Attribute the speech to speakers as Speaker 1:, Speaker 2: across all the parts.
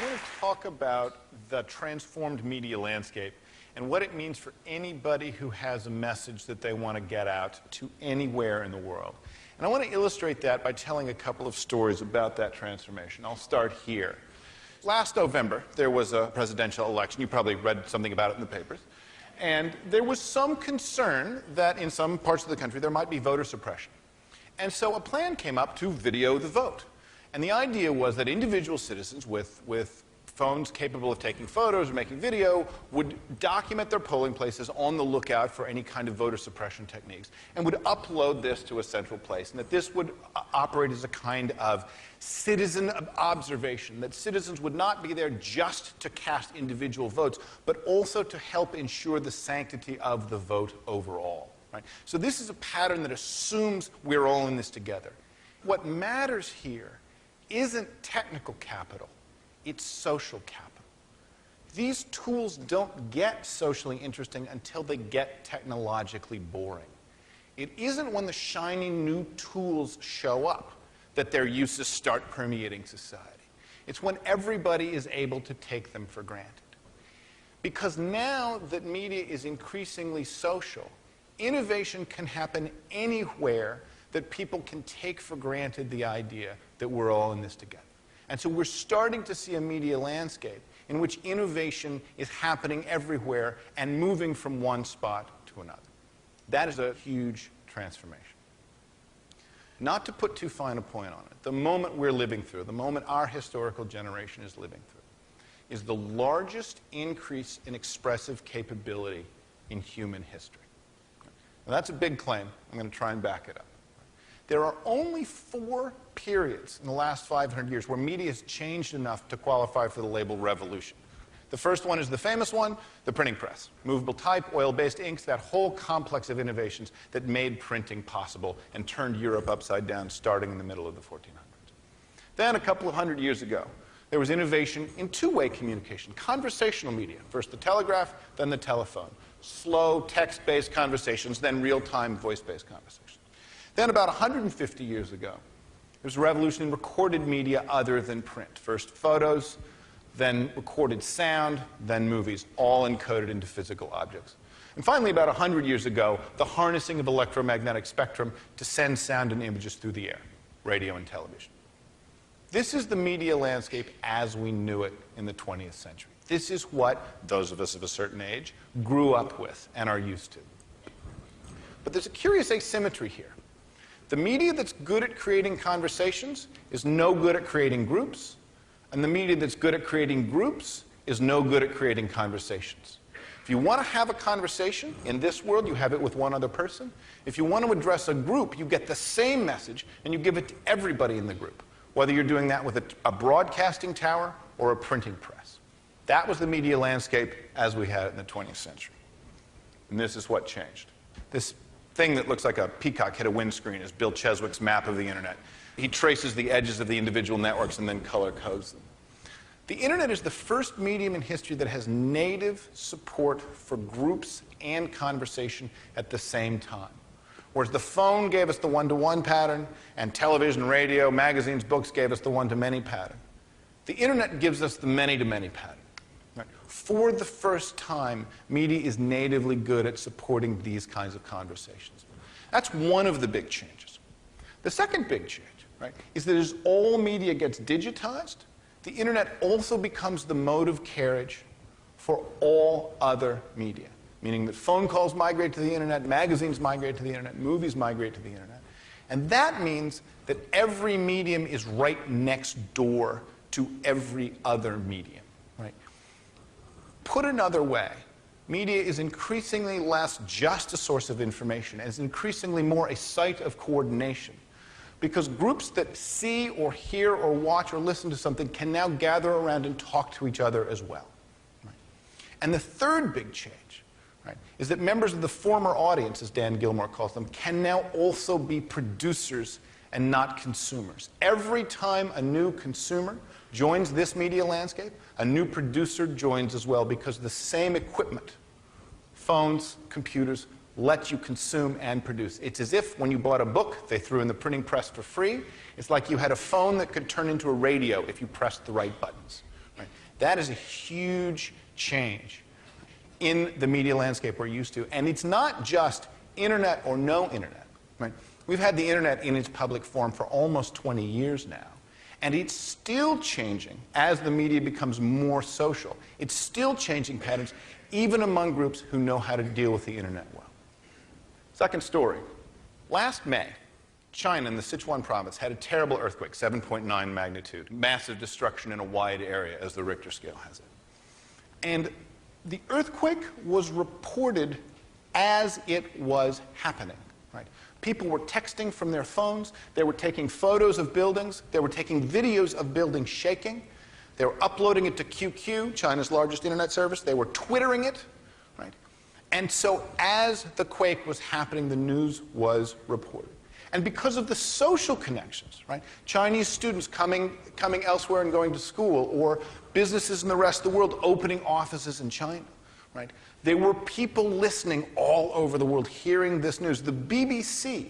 Speaker 1: want to talk about the transformed media landscape and what it means for anybody who has a message that they want to get out to anywhere in the world. And I want to illustrate that by telling a couple of stories about that transformation. I'll start here. Last November, there was a presidential election. You probably read something about it in the papers. And there was some concern that in some parts of the country there might be voter suppression. And so a plan came up to video the vote. And the idea was that individual citizens with phones capable of taking photos or making video would document their polling places on the lookout for any kind of voter suppression techniques and would upload this to a central place, and that this would operate as a kind of citizen observation, that citizens would not be there just to cast individual votes, but also to help ensure the sanctity of the vote overall. Right? So this is a pattern that assumes we're all in this together. What matters here isn't technical capital, it's social capital. These tools don't get socially interesting until they get technologically boring. It isn't when the shiny new tools show up that their uses start permeating society. It's when everybody is able to take them for granted. Because now that media is increasingly social, innovation can happen anywhere that people can take for granted the idea that we're all in this together. And so we're starting to see a media landscape in which innovation is happening everywhere and moving from one spot to another. That is a huge transformation. Not to put too fine a point on it, the moment we're living through, the moment our historical generation is living through, is the largest increase in expressive capability in human history. Now, that's a big claim. I'm going to try and back it up. There are only 4 periods in the last 500 years where media has changed enough to qualify for the label revolution. The first one is the famous one, the printing press. Movable type, oil-based inks, that whole complex of innovations that made printing possible and turned Europe upside down starting in the middle of the 1400s. Then, a couple of hundred years ago, there was innovation in two-way communication, conversational media. First the telegraph, then the telephone. Slow, text-based conversations, then real-time voice-based conversations. Then about 150 years ago, there was a revolution in recorded media other than print. First photos, then recorded sound, then movies, all encoded into physical objects. And finally, about 100 years ago, the harnessing of electromagnetic spectrum to send sound and images through the air, radio and television. This is the media landscape as we knew it in the 20th century. This is what those of us of a certain age grew up with and are used to. But there's a curious asymmetry here. The media that's good at creating conversations is no good at creating groups, and the media that's good at creating groups is no good at creating conversations. If you want to have a conversation in this world, you have it with one other person. If you want to address a group, you get the same message and you give it to everybody in the group, whether you're doing that with a broadcasting tower or a printing press. That was the media landscape as we had it in the 20th century. And this is what changed. This thing that looks like a peacock hit a windscreen is Bill Cheswick's map of the internet. He traces the edges of the individual networks and then color codes them. The internet is the first medium in history that has native support for groups and conversation at the same time. Whereas the phone gave us the one-to-one pattern, and television, radio, magazines, books gave us the one-to-many pattern, the internet gives us the many-to-many pattern. Right? For the first time, media is natively good at supporting these kinds of conversations. That's one of the big changes. The second big change, right, is that as all media gets digitized, the internet also becomes the mode of carriage for all other media, meaning that phone calls migrate to the internet, magazines migrate to the internet, movies migrate to the internet. And that means that every medium is right next door to every other medium. Right? Put another way, media is increasingly less just a source of information and is increasingly more a site of coordination, because groups that see or hear or watch or listen to something can now gather around and talk to each other as well. Right? And the third big change, right, is that members of the former audience, as Dan Gilmore calls them, can now also be producers and not consumers. Every time a new consumer joins this media landscape, a new producer joins as well, because the same equipment, phones, computers, let you consume and produce. It's as if when you bought a book, they threw in the printing press for free. It's like you had a phone that could turn into a radio if you pressed the right buttons. Right? That is a huge change in the media landscape we're used to. And it's not just internet or no internet. Right? We've had the internet in its public form for almost 20 years now. And it's still changing as the media becomes more social. It's still changing patterns, even among groups who know how to deal with the internet well. Second story. Last May, China in the Sichuan province had a terrible earthquake, 7.9 magnitude, massive destruction in a wide area, as the Richter scale has it. And the earthquake was reported as it was happening. Right? People were texting from their phones. They were taking photos of buildings. They were taking videos of buildings shaking. They were uploading it to QQ, China's largest internet service. They were Twittering it. Right? And so as the quake was happening, the news was reported. And because of the social connections, right, Chinese students coming elsewhere and going to school, or businesses in the rest of the world opening offices in China, right, there were people listening all over the world hearing this news. The BBC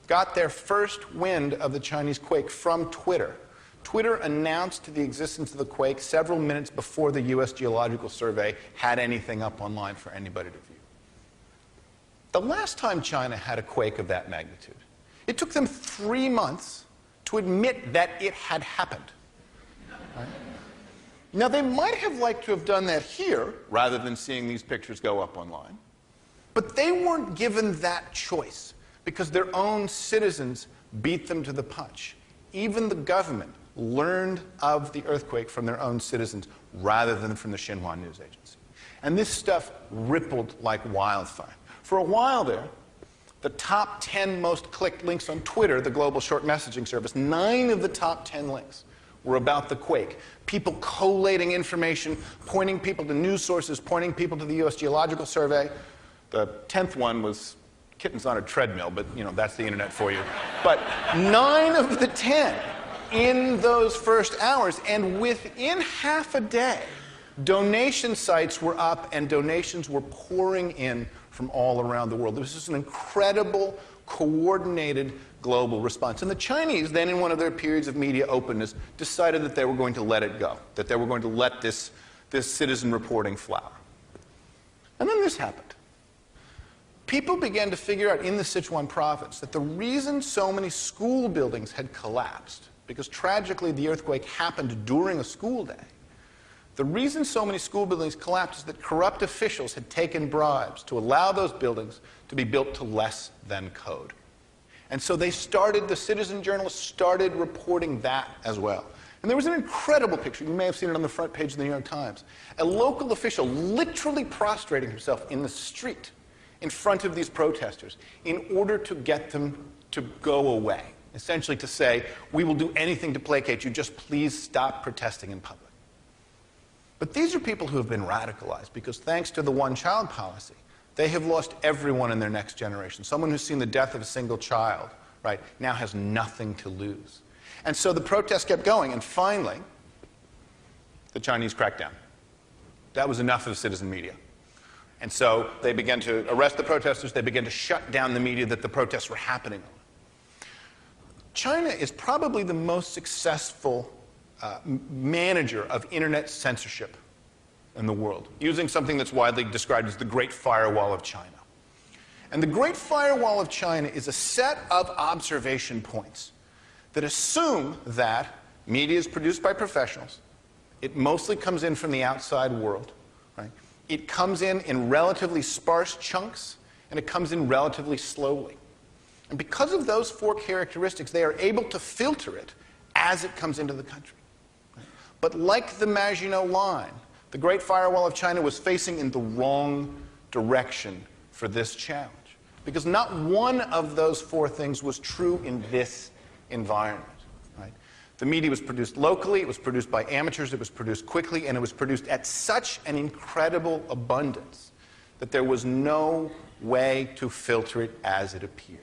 Speaker 1: got their first wind of the Chinese quake from Twitter. Twitter announced the existence of the quake several minutes before the U.S. Geological Survey had anything up online for anybody to view. The last time China had a quake of that magnitude, it took them 3 months to admit that it had happened. Right? Now, they might have liked to have done that here, rather than seeing these pictures go up online. But they weren't given that choice, because their own citizens beat them to the punch. Even the government learned of the earthquake from their own citizens, rather than from the Xinhua news agency. And this stuff rippled like wildfire. For a while there, the top 10 most clicked links on Twitter, the global short messaging service, 9 of the top 10 links were about the quake. People collating information, pointing people to news sources, pointing people to the U.S. Geological Survey. The 10th one was kittens on a treadmill, but you know, that's the internet for you. But 9 of the 10 in those first hours, and within half a day, donation sites were up and donations were pouring in from all around the world. This is an incredible, coordinated global response. And the Chinese, then in one of their periods of media openness, decided that they were going to let it go, that they were going to let this citizen reporting flower. And then this happened. People began to figure out in the Sichuan province that the reason so many school buildings had collapsed, because tragically the earthquake happened during a school day, the reason so many school buildings collapsed is that corrupt officials had taken bribes to allow those buildings to be built to less than code. And so the citizen journalists started reporting that as well. And there was an incredible picture. You may have seen it on the front page of the New York Times. A local official literally prostrating himself in the street in front of these protesters in order to get them to go away. Essentially to say, we will do anything to placate you, just please stop protesting in public. But these are people who have been radicalized because thanks to the one-child policy, they have lost everyone in their next generation. Someone who's seen the death of a single child, right, now has nothing to lose. And so the protests kept going, and finally, the Chinese cracked down. That was enough of citizen media. And so they began to arrest the protesters, they began to shut down the media that the protests were happening on. China is probably the most successful manager of internet censorship in the world, using something that's widely described as the Great Firewall of China. And the Great Firewall of China is a set of observation points that assume that media is produced by professionals. It mostly comes in from the outside world. Right? It comes in relatively sparse chunks, and it comes in relatively slowly. And because of those 4 characteristics, they are able to filter it as it comes into the country. But like the Maginot Line, the Great Firewall of China was facing in the wrong direction for this challenge. Because not one of those 4 things was true in this environment. Right? The media was produced locally, it was produced by amateurs, it was produced quickly, and it was produced at such an incredible abundance that there was no way to filter it as it appeared.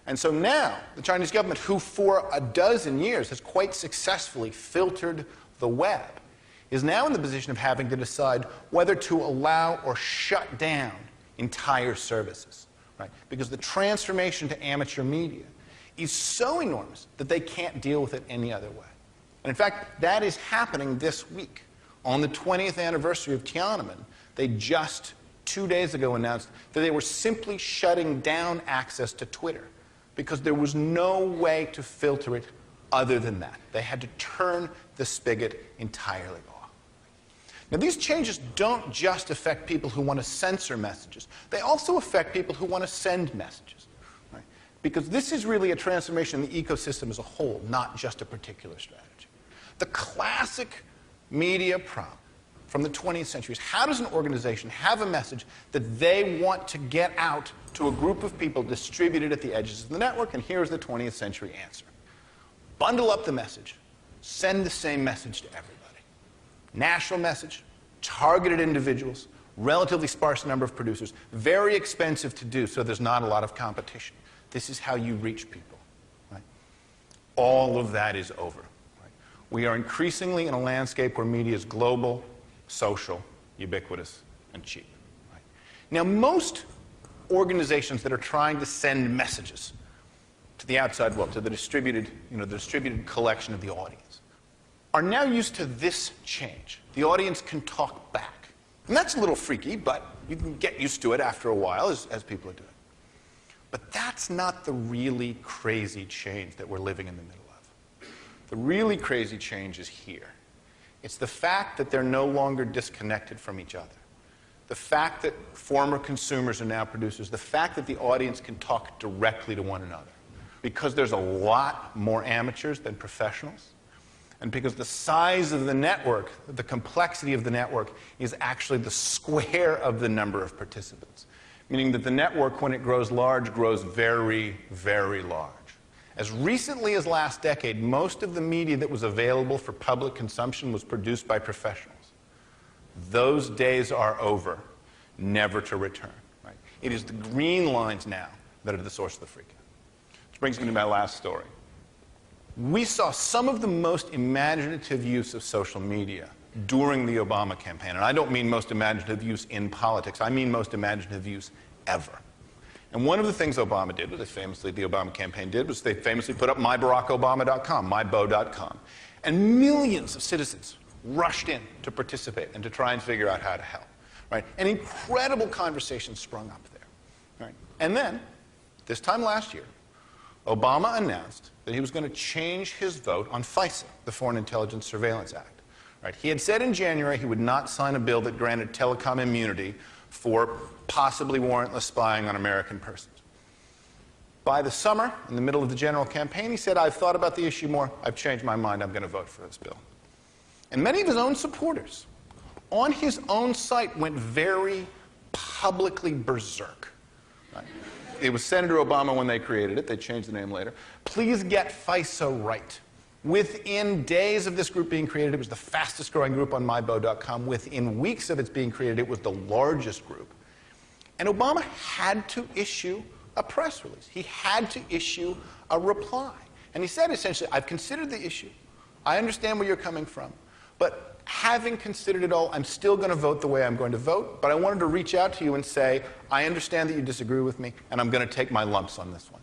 Speaker 1: And so now, the Chinese government, who for a dozen years has quite successfully filtered the web, is now in the position of having to decide whether to allow or shut down entire services. Right? Because the transformation to amateur media is so enormous that they can't deal with it any other way. And in fact, that is happening this week. On the 20th anniversary of Tiananmen, they just 2 days ago announced that they were simply shutting down access to Twitter because there was no way to filter it other than that. They had to turn the spigot entirely off. Now, these changes don't just affect people who want to censor messages. They also affect people who want to send messages. Right? Because this is really a transformation in the ecosystem as a whole, not just a particular strategy. The classic media problem from the 20th century is, how does an organization have a message that they want to get out to a group of people distributed at the edges of the network? And here's the 20th century answer. Bundle up the message. Send the same message to everybody. National message, targeted individuals, relatively sparse number of producers, very expensive to do, so there's not a lot of competition. This is how you reach people. Right? All of that is over. Right? We are increasingly in a landscape where media is global, social, ubiquitous, and cheap. Right? Now, most organizations that are trying to send messages to the outside world, to the distributed collection of the audience, are now used to this change. The audience can talk back. And that's a little freaky, but you can get used to it after a while as people are doing. But that's not the really crazy change that we're living in the middle of. The really crazy change is here. It's the fact that they're no longer disconnected from each other. The fact that former consumers are now producers. The fact that the audience can talk directly to one another. Because there's a lot more amateurs than professionals. And because the size of the network, the complexity of the network, is actually the square of the number of participants. Meaning that the network, when it grows large, grows very, very large. As recently as last decade, most of the media that was available for public consumption was produced by professionals. Those days are over, never to return. Right? It is the green lines now that are the source of the freak out. Which brings me to my last story. We saw some of the most imaginative use of social media during the Obama campaign. And I don't mean most imaginative use in politics. I mean most imaginative use ever. And one of the things Obama did, the Obama campaign did, was they famously put up mybarackobama.com, mybo.com. And millions of citizens rushed in to participate and to try and figure out how to help. Right? And incredible conversations sprung up there. Right? And then, this time last year, Obama announced that he was going to change his vote on FISA, the Foreign Intelligence Surveillance Act. Right? He had said in January he would not sign a bill that granted telecom immunity for possibly warrantless spying on American persons. By the summer, in the middle of the general campaign, he said, I've thought about the issue more, I've changed my mind, I'm going to vote for this bill. And many of his own supporters, on his own site, went very publicly berserk. Right? It was Senator Obama when they created it. They changed the name later. Please get FISA right. Within days of this group being created, it was the fastest growing group on mybo.com. Within weeks of its being created, it was the largest group. And Obama had to issue a press release. He had to issue a reply. And he said essentially, I've considered the issue. I understand where you're coming from. But having considered it all, I'm still going to vote the way I'm going to vote, but I wanted to reach out to you and say, I understand that you disagree with me, and I'm going to take my lumps on this one.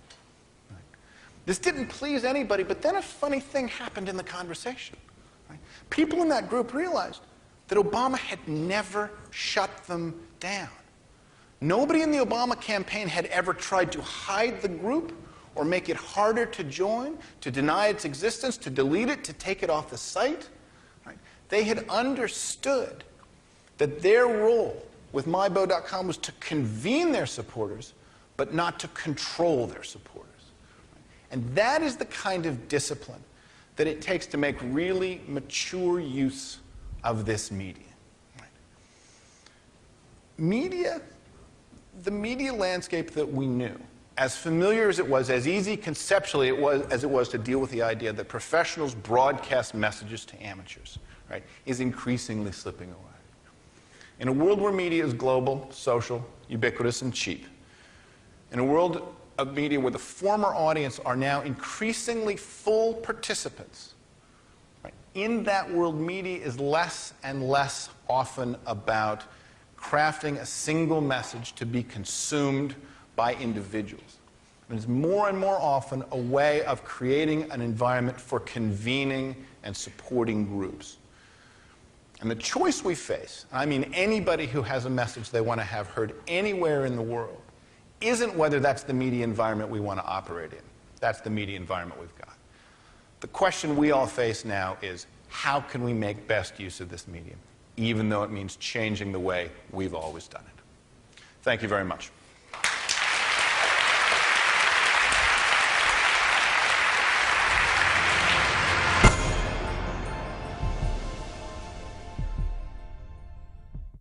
Speaker 1: Right? This didn't please anybody, but then a funny thing happened in the conversation. Right? People in that group realized that Obama had never shut them down. Nobody in the Obama campaign had ever tried to hide the group or make it harder to join, to deny its existence, to delete it, to take it off the site. They had understood that their role with mybo.com was to convene their supporters, but not to control their supporters. And that is the kind of discipline that it takes to make really mature use of this media. Media, the media landscape that we knew, as familiar as it was, as easy conceptually as it was to deal with the idea that professionals broadcast messages to amateurs, right, is increasingly slipping away. In a world where media is global, social, ubiquitous, and cheap, in a world of media where the former audience are now increasingly full participants, right, in that world, media is less and less often about crafting a single message to be consumed by individuals. It is more and more often a way of creating an environment for convening and supporting groups. And the choice we face, I mean anybody who has a message they want to have heard anywhere in the world, isn't whether that's the media environment we want to operate in. That's the media environment we've got. The question we all face now is, how can we make best use of this medium, even though it means changing the way we've always done it? Thank you very much.